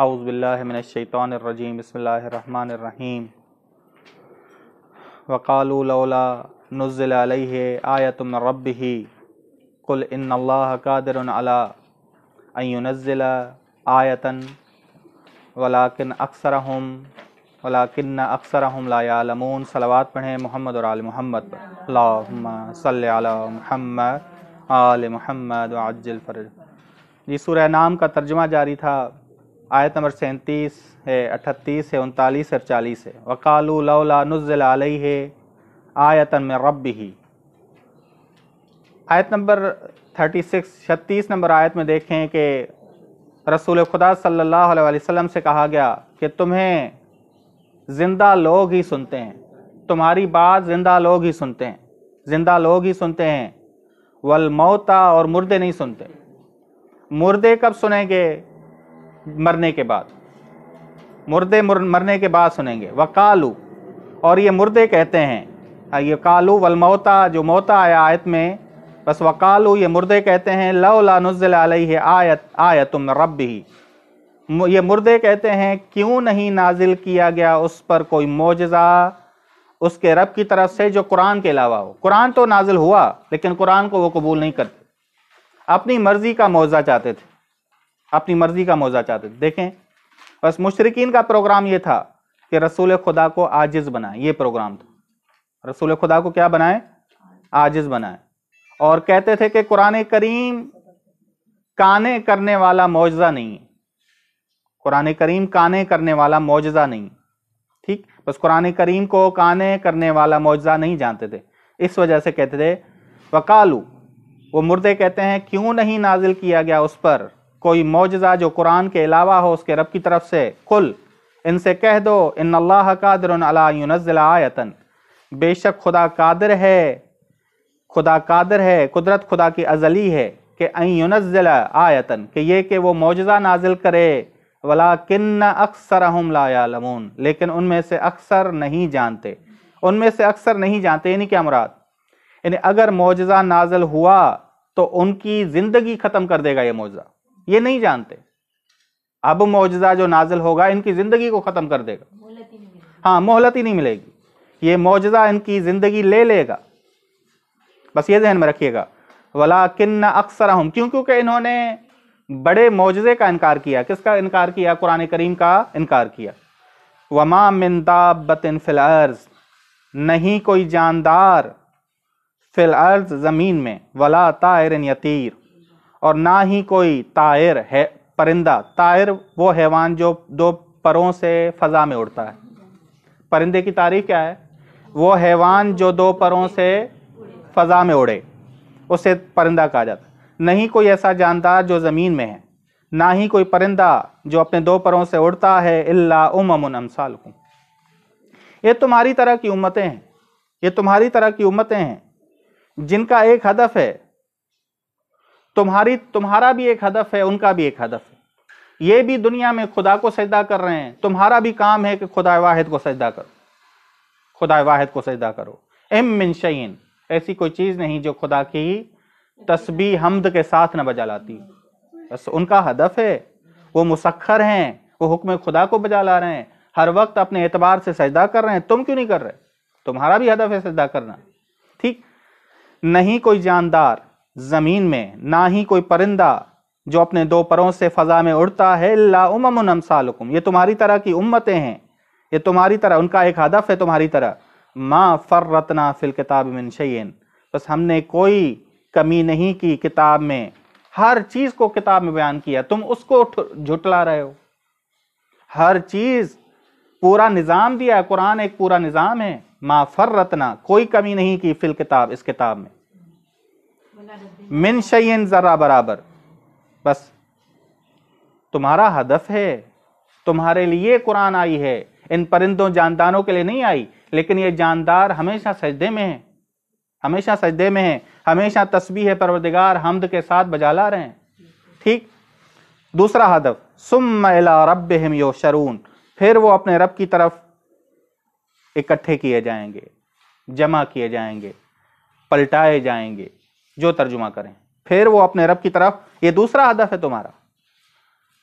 اعوذ باللہ من الشیطان الرجیم بسم اللہ الرحمن الرحیم وقالوا لولا نزل علیہ آیۃ من ربہ قل ان اللہ قادر علی ان ینزل آیۃ ولکن اکثرہم لا یعلمون۔ صلوات پڑھیں محمد اور آل محمد پر۔ اللہم صلی علی محمد آل محمد وعجل فرج۔ جی سورہ نام کا ترجمہ جاری تھا۔ آیت نمبر 37 ہے، 38 ہے، 39 اور 40 ہے۔ وقالوا لولا نزل علیہ آیۃ من ربہ۔ آیت نمبر 36 نمبر آیت میں دیکھیں کہ رسول خدا صلی اللہ علیہ وسلم سے کہا گیا کہ تمہیں زندہ لوگ ہی سنتے ہیں، تمہاری بات زندہ لوگ ہی سنتے ہیں، زندہ لوگ ہی سنتے ہیں، والموتى اور مردے نہیں سنتے۔ مردے کب سنیں گے؟ مرنے کے بعد، مردے مرنے کے بعد سنیں گے۔ وقالو، اور یہ مردے کہتے ہیں، یہ قالو والموتى جو موتا آیا آیت میں، بس وقالو یہ مردے کہتے ہیں لولا نزل علیہ آیۃ من ربہ، یہ مردے کہتے ہیں کیوں نہیں نازل کیا گیا اس پر کوئی معجزہ اس کے رب کی طرف سے جو قرآن کے علاوہ ہو۔ قرآن تو نازل ہوا لیکن قرآن کو وہ قبول نہیں کرتے، اپنی مرضی کا معجزہ چاہتے تھے، اپنی مرضی کا معجزہ چاہتے تھے۔ دیکھیں بس مشرکین کا پروگرام یہ تھا کہ رسول خدا کو عاجز بنائیں، یہ پروگرام تھا۔ رسول خدا کو کیا بنائیں؟ عاجز بنائیں، اور کہتے تھے کہ قرآن کریم کانے کرنے والا معجزہ نہیں ہے، قرآن کریم کانے کرنے والا معجزہ نہیں، ٹھیک؟ بس قرآن کریم کو کانے کرنے والا معجزہ نہیں جانتے تھے، اس وجہ سے کہتے تھے وقالو، وہ مردے کہتے ہیں کیوں نہیں نازل کیا گیا اس پر کوئی معجزہ جو قرآن کے علاوہ ہو اس کے رب کی طرف سے۔ قل، ان سے کہہ دو ان اللہ قادر علی ان ینزل آیۃ، بے شک خدا قادر ہے، خدا قادر ہے، قدرت خدا کی ازلی ہے کہ ان ینزل آیۃ، کہ یہ کہ وہ معجزہ نازل کرے، ولکن اکثرہم لا یعلمون، لیکن ان میں سے اکثر نہیں جانتے۔ ان میں سے اکثر نہیں جانتے یعنی کیا مراد؟ یعنی اگر معجزہ نازل ہوا تو ان کی زندگی ختم کر دے گا یہ معجزہ، یہ نہیں جانتے۔ اب معجزہ جو نازل ہوگا ان کی زندگی کو ختم کر دے گا، ہاں مہلت ہی نہیں ملے گی، یہ معجزہ ان کی زندگی لے لے گا، بس یہ ذہن میں رکھیے گا۔ وَلَكِنَّ أَكْثَرَهُمْ، کیونکہ انہوں نے بڑے معجزے کا انکار کیا۔ کس کا انکار کیا؟ قرآن کریم کا انکار کیا۔ وَمَا مِن دَابَّةٍ فِي الْأَرْضِ، نہیں کوئی جاندار فی الارض زمین میں، ولا طائر یطیر، اور نہ ہی کوئی طائر ہے پرندہ۔ طائر وہ حیوان جو دو پروں سے فضا میں اڑتا ہے۔ پرندے کی تعریف کیا ہے؟ وہ حیوان جو دو پروں سے فضا میں اڑے، اسے پرندہ کہا جاتا ہے۔ نہیں کوئی ایسا جاندار جو زمین میں ہے، نہ ہی کوئی پرندہ جو اپنے دو پروں سے اڑتا ہے، الا امم امثالکم، یہ تمہاری طرح کی امتیں ہیں، یہ تمہاری طرح کی امتیں ہیں جن کا ایک ہدف ہے، تمہارا بھی ایک ہدف ہے، ان کا بھی ایک ہدف ہے۔ یہ بھی دنیا میں خدا کو سجدہ کر رہے ہیں، تمہارا بھی کام ہے کہ خدا واحد کو سجدہ کرو، خدا واحد کو سجدہ کرو۔ ام من شیء، ایسی کوئی چیز نہیں جو خدا کی تسبیح حمد کے ساتھ نہ بجا لاتی، بس ان کا ہدف ہے، وہ مسخر ہیں، وہ حکم خدا کو بجا لا رہے ہیں، ہر وقت اپنے اعتبار سے سجدہ کر رہے ہیں۔ تم کیوں نہیں کر رہے؟ تمہارا بھی ہدف ہے سجدہ کرنا، ٹھیک؟ نہیں کوئی جاندار زمین میں، نہ ہی کوئی پرندہ جو اپنے دو پروں سے فضا میں اڑتا ہے، الا امم امثالکم، یہ تمہاری طرح کی امتیں ہیں، یہ تمہاری طرح، ان کا ایک ہدف ہے تمہاری طرح۔ ما فرطنا فی الکتاب من شیء، بس ہم نے کوئی کمی نہیں کی کتاب میں، ہر چیز کو کتاب میں بیان کیا، تم اس کو جھٹلا رہے ہو۔ ہر چیز پورا نظام دیا ہے، قرآن ایک پورا نظام ہے۔ ما فرطنا، کوئی کمی نہیں کی، فی الکتاب، اس کتاب میں، من شیء، ذرہ برابر، بس تمہارا ہدف ہے، تمہارے لیے قرآن آئی ہے، ان پرندوں جانداروں کے لیے نہیں آئی، لیکن یہ جاندار ہمیشہ سجدے میں ہیں، ہمیشہ سجدے میں ہیں، ہمیشہ تسبیح پروردگار حمد کے ساتھ بجا لا رہے ہیں، ٹھیک؟ دوسرا ہدف، ثم الی ربہم یحشرون، پھر وہ اپنے رب کی طرف اکٹھے کیے جائیں گے، جمع کیے جائیں گے، پلٹائے جائیں گے، جو ترجمہ کریں، پھر وہ اپنے رب کی طرف، یہ دوسرا ہدف ہے تمہارا۔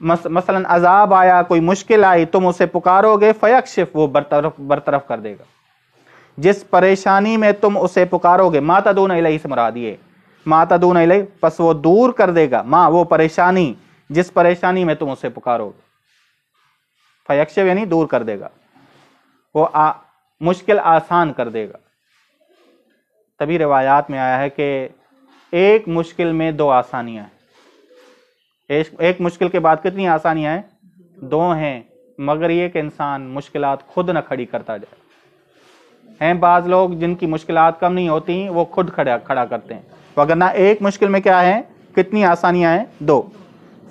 مثلا عذاب آیا, کوئی مشکل آئی, تم اسے پکارو گے, فیکشف, وہ برطرف کر دے گا. جس پریشانی میں تم اسے پکارو گے, ما تدعون الیہ سے مراد یہ, ما تدعون الیہ, پس وہ دور کر دے گا, ما وہ پریشانی, جس پریشانی میں تم اسے پکارو گے. فیکشف یعنی دور کر دے گا, وہ مشکل آسان کر دے گا. تبھی روایات میں آیا ہے کہ ایک مشکل میں دو آسانیاں ہیں. ایک مشکل کے بعد کتنی آسانیاں ہیں؟ دو ہیں, مگر یہ کہ انسان مشکلات خود نہ کھڑی کرتا جائے. ہیں بعض لوگ جن کی مشکلات کم نہیں ہوتی, وہ خود کھڑا کرتے ہیں, وگرنہ ایک مشکل میں کیا ہے, کتنی آسانیاں ہیں؟ دو.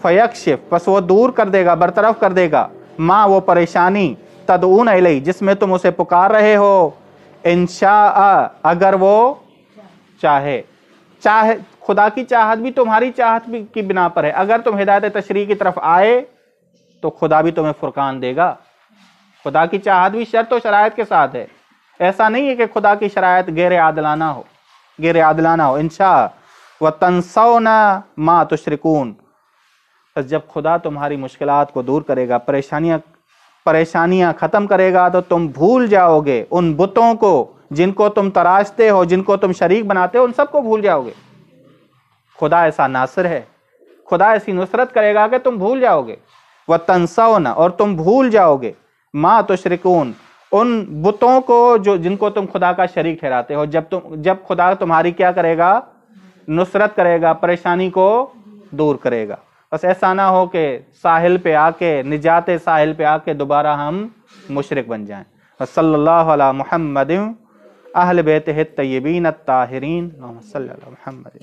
فیکشف, پس وہ دور کر دے گا, برطرف کر دے گا, ما وہ پریشانی, تدعون الیہ, جس میں تم اسے پکار رہے ہو, انشاء, اگر وہ چاہے. چاہے خدا کی چاہت بھی تمہاری چاہت بھی کی بنا پر ہے. اگر تم ہدایت تشریع کی طرف آئے تو خدا بھی تمہیں فرقان دے گا. خدا کی چاہت بھی شرط و شرائط کے ساتھ ہے. ایسا نہیں ہے کہ خدا کی شرائط غیر عادلانہ ہو. انشاء وتنسون ما تشرکون, پس جب خدا تمہاری مشکلات کو دور کرے گا, پریشانیاں ختم کرے گا, تو تم بھول جاؤ گے ان بتوں کو جن کو تم تراشتے ہو, جن کو تم شریک بناتے ہو, ان سب کو بھول جاؤ گے. خدا ایسا ناصر ہے, خدا ایسی نصرت کرے گا کہ تم بھول جاؤ گے. وَتَنْسَوْنَ, اور تم بھول جاؤ گے, مَا تُشْرِكُونَ, ان بتوں کو جن کو تم خدا کا شریک ٹھہراتے ہو. جب خدا تمہاری کیا کرے گا؟ نصرت کرے گا, پریشانی کو دور کرے گا. بس ایسا نہ ہو کہ ساحل پہ آ کے, نجات ساحل پہ آ کے دوبارہ ہم مشرک بن جائیں. صلی اللہ علی محمد اہل بیتہ الطیبین الطاہرین, اللہم صلی علی محمد.